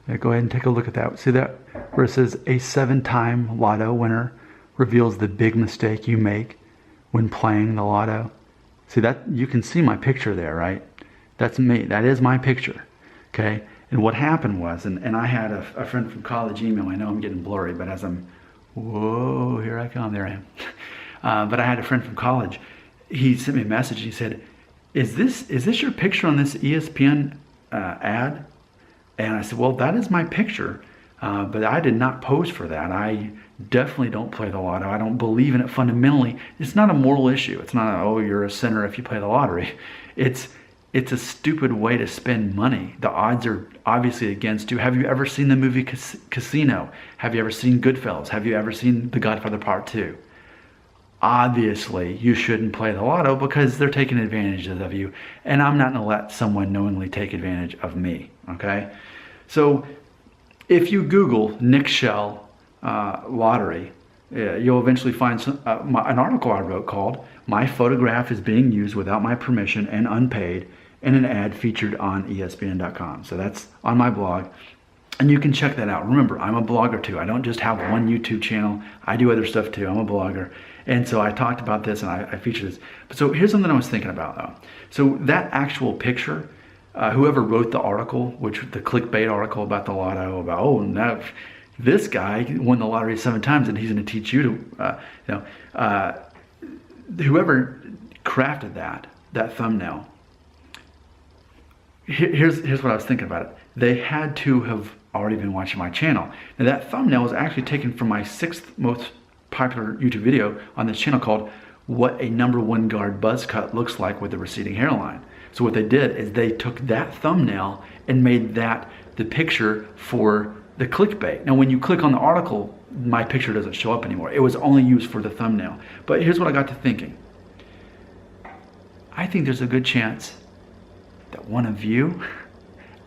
Yeah, go ahead and take a look at that. See that where it says a 7-time Lotto winner reveals the big mistake you make when playing the Lotto. See that? You can see my picture there, right? That's me. That is my picture. Okay. And what happened was, and I had a friend from college email. I know I'm getting blurry, but as I'm, whoa, here I come. There I am. But I had a friend from college. He sent me a message. He said, "Is this your picture on this ESPN ad?" And I said, "Well, that is my picture, but I did not pose for that. I definitely don't play the lotto. I don't believe in it fundamentally. It's not a moral issue. It's not, oh, you're a sinner if you play the lottery. It's a stupid way to spend money. The odds are obviously against you. Have you ever seen the movie Casino? Have you ever seen Goodfellas? Have you ever seen The Godfather Part 2? Obviously, you shouldn't play the lotto because they're taking advantage of you. And I'm not going to let someone knowingly take advantage of me, okay? So if you Google Nick Shell lottery, you'll eventually find an article I wrote called "My Photograph is Being Used Without My Permission and Unpaid" in an ad featured on ESPN.com. So that's on my blog. And you can check that out. Remember, I'm a blogger too. I don't just have one YouTube channel. I do other stuff too. I'm a blogger. And so I talked about this and I featured this. So here's something I was thinking about though. So that actual picture, whoever wrote the article, which the clickbait article about the lotto, about, oh, now this guy won the lottery 7 times and he's going to teach you to, whoever crafted that thumbnail, here's what I was thinking about it. They had to have already been watching my channel. Now that thumbnail was actually taken from my 6th most popular YouTube video on this channel called "What a Number 1 Guard Buzzcut Looks Like with a Receding Hairline." So what they did is they took that thumbnail and made that the picture for the clickbait. Now when you click on the article, my picture doesn't show up anymore. It was only used for the thumbnail. But here's what I got to thinking. I think there's a good chance that one of you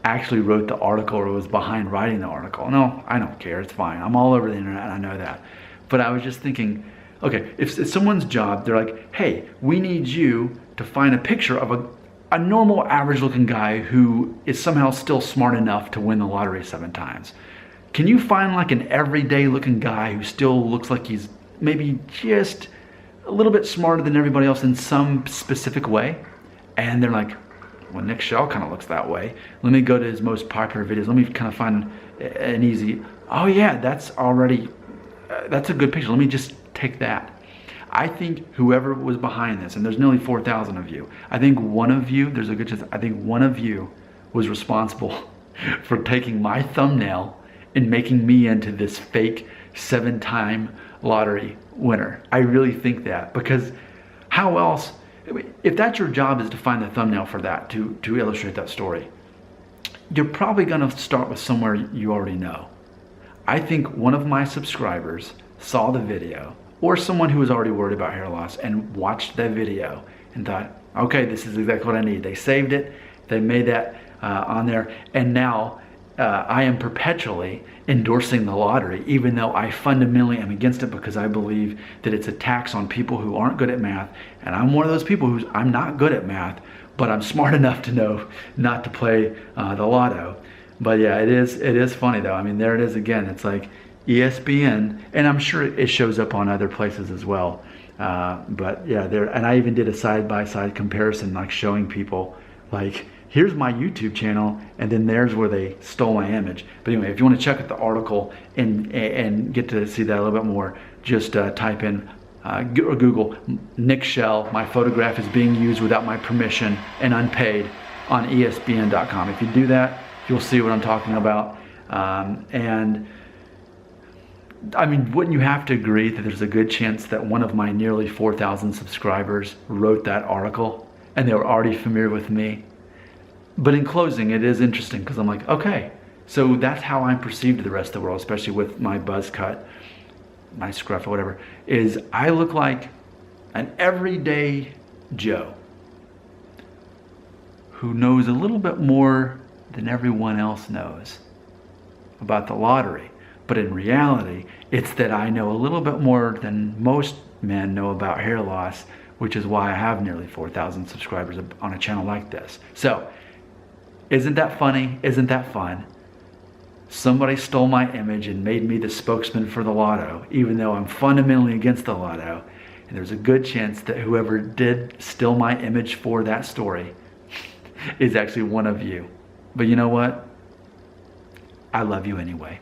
actually wrote the article or was behind writing the article. No, I don't care. It's fine. I'm all over the internet and I know that. But I was just thinking, okay, if it's someone's job, they're like, hey, we need you to find a picture of a normal average looking guy who is somehow still smart enough to win the lottery 7 times. Can you find like an everyday looking guy who still looks like he's maybe just a little bit smarter than everybody else in some specific way? And they're like, well, Nick Shell kind of looks that way. Let me go to his most popular videos. Let me kind of find an easy, oh yeah, that's already, that's a good picture. Let me just take that. I think whoever was behind this, and there's nearly 4,000 of you, I think one of you, there's a good chance, I think one of you was responsible for taking my thumbnail and making me into this fake 7-time lottery winner. I really think that, because how else, if that's your job, is to find the thumbnail for that, to illustrate that story, you're probably gonna start with somewhere you already know. I think one of my subscribers saw the video, or someone who was already worried about hair loss and watched that video and thought, okay, this is exactly what I need. They saved it, they made that on there, and now I am perpetually endorsing the lottery, even though I fundamentally am against it because I believe that it's a tax on people who aren't good at math. And I'm one of those people I'm not good at math, but I'm smart enough to know not to play the lotto. But yeah, it is funny though. I mean, there it is again. It's like ESPN, and I'm sure it shows up on other places as well. But yeah, and I even did a side-by-side comparison, like showing people like, here's my YouTube channel, and then there's where they stole my image. But anyway, if you want to check out the article and get to see that a little bit more, just type in or Google Nick Shell, "My Photograph is Being Used Without My Permission and Unpaid" on ESPN.com. If you do that, you'll see what I'm talking about. And I mean, wouldn't you have to agree that there's a good chance that one of my nearly 4,000 subscribers wrote that article and they were already familiar with me? But in closing, it is interesting because I'm like, okay, so that's how I'm perceived to the rest of the world, especially with my buzz cut, my scruff or whatever, is I look like an everyday Joe who knows a little bit more than everyone else knows about the lottery. But in reality, it's that I know a little bit more than most men know about hair loss, which is why I have nearly 4,000 subscribers on a channel like this. So, isn't that funny? Isn't that fun? Somebody stole my image and made me the spokesman for the Lotto, even though I'm fundamentally against the Lotto. And there's a good chance that whoever did steal my image for that story is actually one of you. But you know what? I love you anyway.